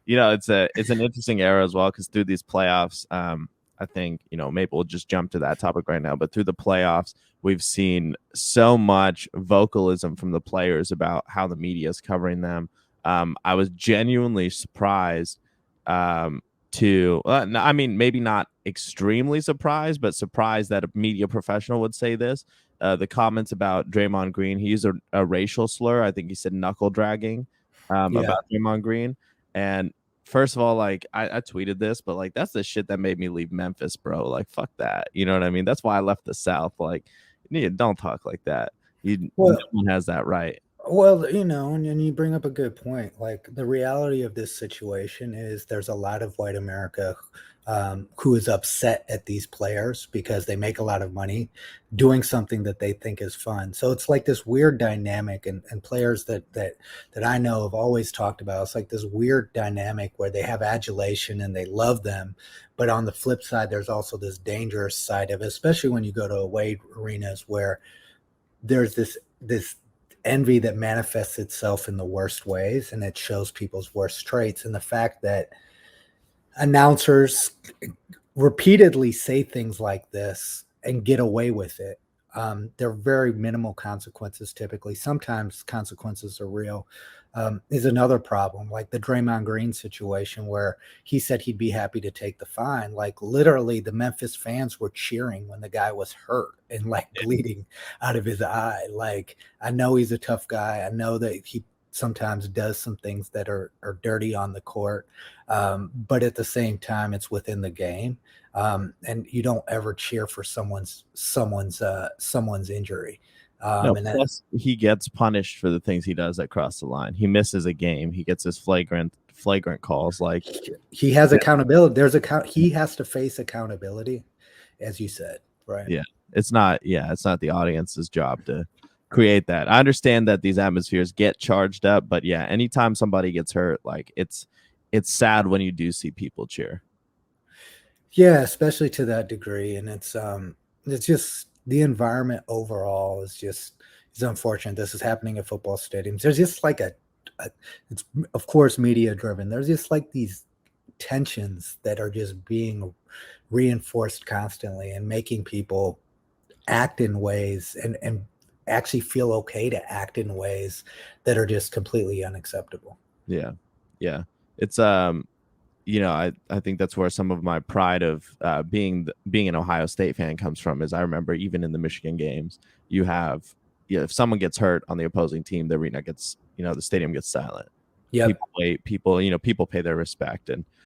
Yeah. It's an interesting era as well because through these playoffs, I think, maybe we'll just jump to that topic right now, but through the playoffs, we've seen so much vocalism from the players about how the media is covering them. I was genuinely surprised I mean, maybe not extremely surprised, but surprised that a media professional would say this. The comments about Draymond Green, he used a racial slur. I think he said knuckle dragging Yeah. about Draymond Green. And first of all, like I tweeted this, but like that's the shit that made me leave Memphis, bro. Like fuck that. You know what I mean? That's why I left the South. Like, don't talk like that. No Well, one has that right. Well, and you bring up a good point. Like the reality of this situation is there's a lot of white America who is upset at these players because they make a lot of money doing something that they think is fun. So it's like this weird dynamic, and players that I know have always talked about. It's like this weird dynamic where they have adulation and they love them, but on the flip side, there's also this dangerous side of it, especially when you go to away arenas where there's this envy that manifests itself in the worst ways and it shows people's worst traits, and the fact that announcers repeatedly say things like this and get away with it. They're very minimal consequences typically. Sometimes consequences are real. Is another problem, like the Draymond Green situation where he said he'd be happy to take the fine. Like literally, the Memphis fans were cheering when the guy was hurt and like bleeding out of his eye. Like I know he's a tough guy. I know that he sometimes does some things that are dirty on the court, but at the same time, it's within the game, and you don't ever cheer for someone's injury. No, And that plus he gets punished for the things he does that cross the line. He misses a game. He gets his flagrant calls. Like, he has accountability. He has to face accountability, as you said, right? yeah, it's not the audience's job to create that. I understand that these atmospheres get charged up, but yeah, anytime somebody gets hurt, like it's sad when you do see people cheer. Yeah, especially to that degree, and it's just the environment overall is unfortunate. This is happening at football stadiums. There's just like a it's of course media driven. There's just like these tensions that are just being reinforced constantly and making people act in ways and actually feel okay to act in ways that are just completely unacceptable. Yeah. Yeah. It's I think that's where some of my pride of being an Ohio State fan comes from. Is I remember even in the Michigan games, you have if someone gets hurt on the opposing team, the arena gets the stadium gets silent. Yep. People wait, people pay their respect, and